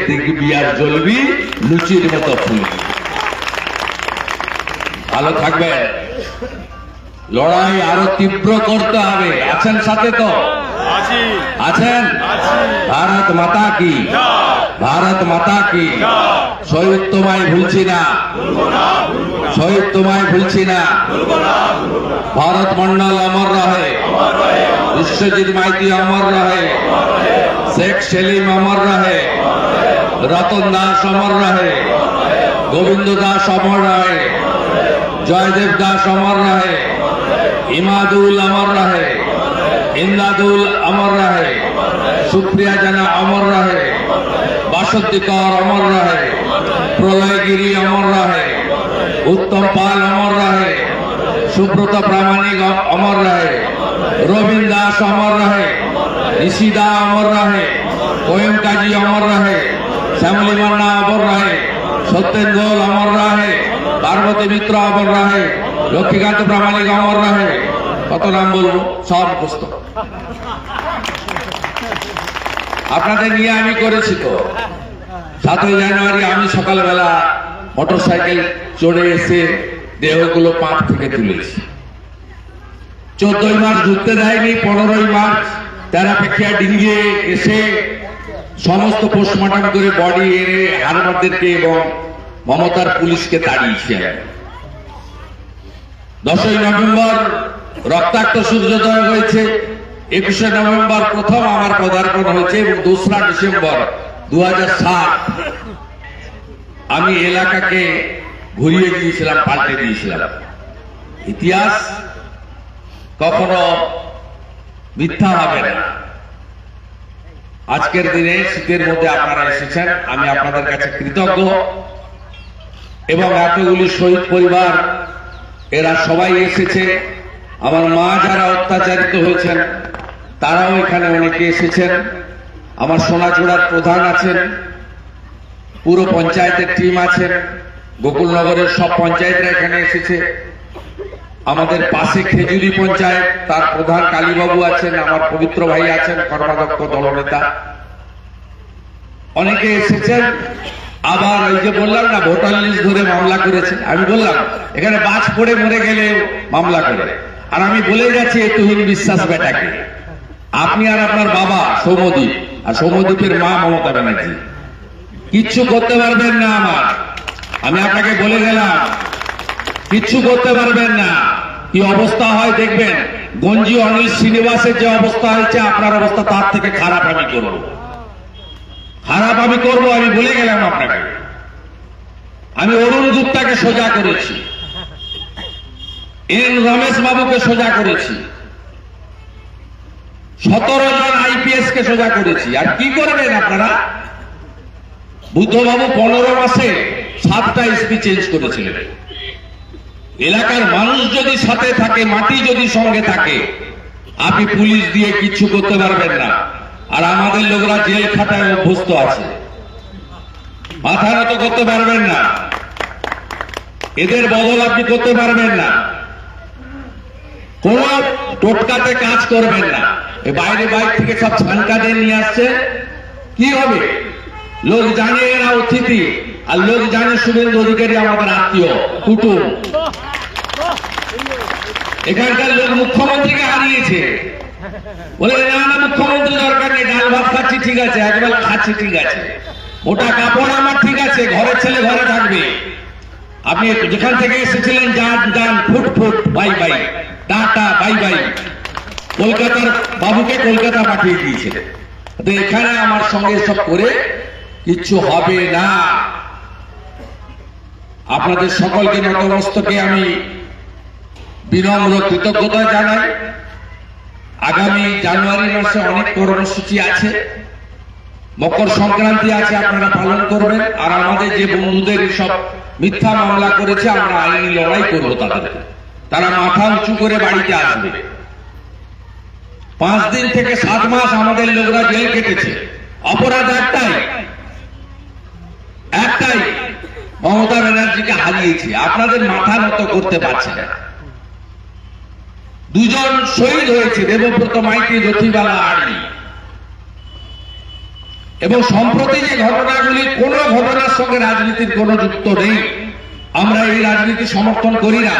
দেখবি আর জ্বলবি লুচির মতো ফুলবি। ভালো থাকবেন। লড়াই আরো তীব্র করতে হবে। আছেন সাথে তো? আছেন? ভারত মাতা কি, ভারত মাতা কি। শহীদ তোমায় ভুলছি না, শহীদ তোমায় ভুলছি না। ভারত মন্ডল অমর রহে, বিশ্বজিৎ মাইতি অমর রহে, শেখ সেলিম অমর রহে, রতন দাস অমর রহে, গোবিন্দ দাস অমর রহে, জয়দেব দাস অমর রহে, ইমাদুল অমর রহে, ইন্দাদুল অমর রহে, সুপ্রিয়া জানা অমর রহে, বাসন্তী কর অমর রহে, প্রলয়গিরি অমর রহে, উত্তম পাল অমর রহে, সুব্রত প্রামাণিক অমর রহে, রবীন্দ্র দাস অমর রহে, ঋষিদা অমর রহে, কোয়েম কাজী অমর রহে, শ্যামলী মান্না অমর রহে, সত্যেন গোল অমর রহে, পার্বতী মিত্র অমর রহে, লক্ষ্মীকান্ত প্রামাণিক অমর রহে। কত নাম বলবো, সব মুখস্থ। আপনাদের নিয়ে আমি করেছি তো। 7ই জানুয়ারি আমি সকালবেলা মোটরসাইকেল চড়ে এসে দেহগুলো পাঁচ থেকে তুলেছি। 14ই মার্চ ঢুকতে দেয়নি, 15ই মার্চ তেরাপেক্ষিয়া ডিঙ্গিয়ে এসে সমস্ত পোস্টমর্টম করে বডি এনে হারবারদেরকে এবং মমতার পুলিশকে তাড়িয়েছি। 10ই নভেম্বর রক্তাক্ত সূর্যোদয় হয়েছে। 21শে নভেম্বর প্রথম আমার পদার্পণ হয়েছে এবং 2রা ডিসেম্বর 2007 আমি এলাকাকে ঘুরিয়ে দিয়েছিলাম, পাল্টে দিয়েছিলাম। ইতিহাস কখনো মিথ্যা হবে না। আজকের দিনে শীতের মধ্যে আপনারা এসেছেন, আমি আপনাদের কাছে কৃতজ্ঞ। এবং এতগুলি শহীদ পরিবার, এরা সবাই এসেছে। আমার মা যারা অত্যাচারিত হয়েছেন তারাও এখানে অনেকে এসেছেন। আমার সোনাচূড়ার প্রধান আছেন, পুরো পঞ্চায়েতের টিম আছেন, গোকুলনগরের সব পঞ্চায়েতরা এখানে এসেছে। আমাদের পাশে খেজুরি পঞ্চায়েত, তার প্রধান কালীবাবু আছেন, আমার পবিত্র ভাই আছেন, কর্মাধ্যক্ষ দলনেতা, অনেকে এসেছেন। আবার ওই যে বললাম না ভোটার লিস্ট ধরে মামলা করেছে, আমি বললাম এখানে বাজ পড়ে মরে গেলে মামলা করে। আর আমি বলে যাচ্ছি এই তুহিন বিশ্বাস বেটাকে, আপনি আর আপনার বাবা সৌম্যদীপ আর সৌম্যদীপের মা মমতা ব্যানার্জি কিচ্ছু করতে পারবেন না। আমি আপনাকে বলে গেলাম, কিচ্ছু করতে পারবেন না। কি অবস্থা হয় দেখবেন। গঞ্জি অনিল শ্রীনিবাসের যে অবস্থা হয়েছে, আপনার অবস্থা তার থেকে খারাপ আমি করব, খারাপ আমি করব। আমি বলে গেলাম আপনাকে। আমি অরুণ গুপ্তাকে সোজা করেছি, এন রমেশ বাবুকে সোজা করেছি, 17 জন আইপিএস কে সোজা করেছি। আর কি করবেন আপনারা? বুদ্ধবাবু 15 মাসে 7টা এসপি চেঞ্জ করেছিলেন। এলাকার মানুষ যদি সাথে থাকে, মাটি যদি সঙ্গে থাকে, আপনি পুলিশ দিয়ে কিচ্ছু করতে পারবেন না। আর আমাদের লোকরা জেল খাটায় অভ্যস্ত আছে, মাথা নত করতে পারবেন না। এদের বদল আপনি করতে পারবেন না। কোন টোটকাতে কাজ করবেন না। বাইরে বাইরে থেকে সব ছানকাদের নিয়ে আসছে, কি হবে? লোক জানে এরা অতিথি, আর লোক জানে শুভেন্দু অধিকারী আমাদের আত্মীয় কুটুম। এখানকার লোক মুখ্যমন্ত্রীকে হারিয়েছে, বলে না না মুখ্যমন্ত্রী দরকার নেই, ডাল ভাত খাচ্ছি ঠিক আছে, একবেলা খাচ্ছি ঠিক আছে, ওটা কাপড় আমার ঠিক আছে, ঘরের ছেলে ঘরে থাকবে। আপনি যেখান থেকে এসেছিলেন যান যান, foot foot bye bye, tata bye bye. কলকাতার বাবুকে কলকাতা পাঠিয়ে দিয়েছিলেন। এখানে আমার সঙ্গে সব করে কিচ্ছু হবে না। আপনাদের সকলকে নতমস্তকে আমি বিনম্র কৃতজ্ঞতা জানাই। আগামী জানুয়ারি মাসে অনেক কর্মসূচি আছে, মকর সংক্রান্তি আছে, আপনারা পালন করবেন। আর আমাদের যে বন্ধুদের সব মিথ্যা মামলা করেছে, আমরা আইনি লড়াই করব তাদেরকে। তারা মাথা উঁচু করে বাড়িতে আসবে। 5 দিন থেকে 7 মাস আমাদের লোকরা জেল কেটেছে। অপরাধ একটাই, মমতা ব্যানার্জিকে হারিয়েছে। আপনাদের মাথা নত করতে পারছে না। 2 জন শহীদ হয়েছে, দেবব্রত মাইতি, জ্যোতিবালা আড়ি। এবং সম্প্রতি যে ঘটনা ঘটনার সঙ্গে রাজনীতির কোনো যুক্ত নেই। আমরা এই রাজনীতি সমর্থন করি না।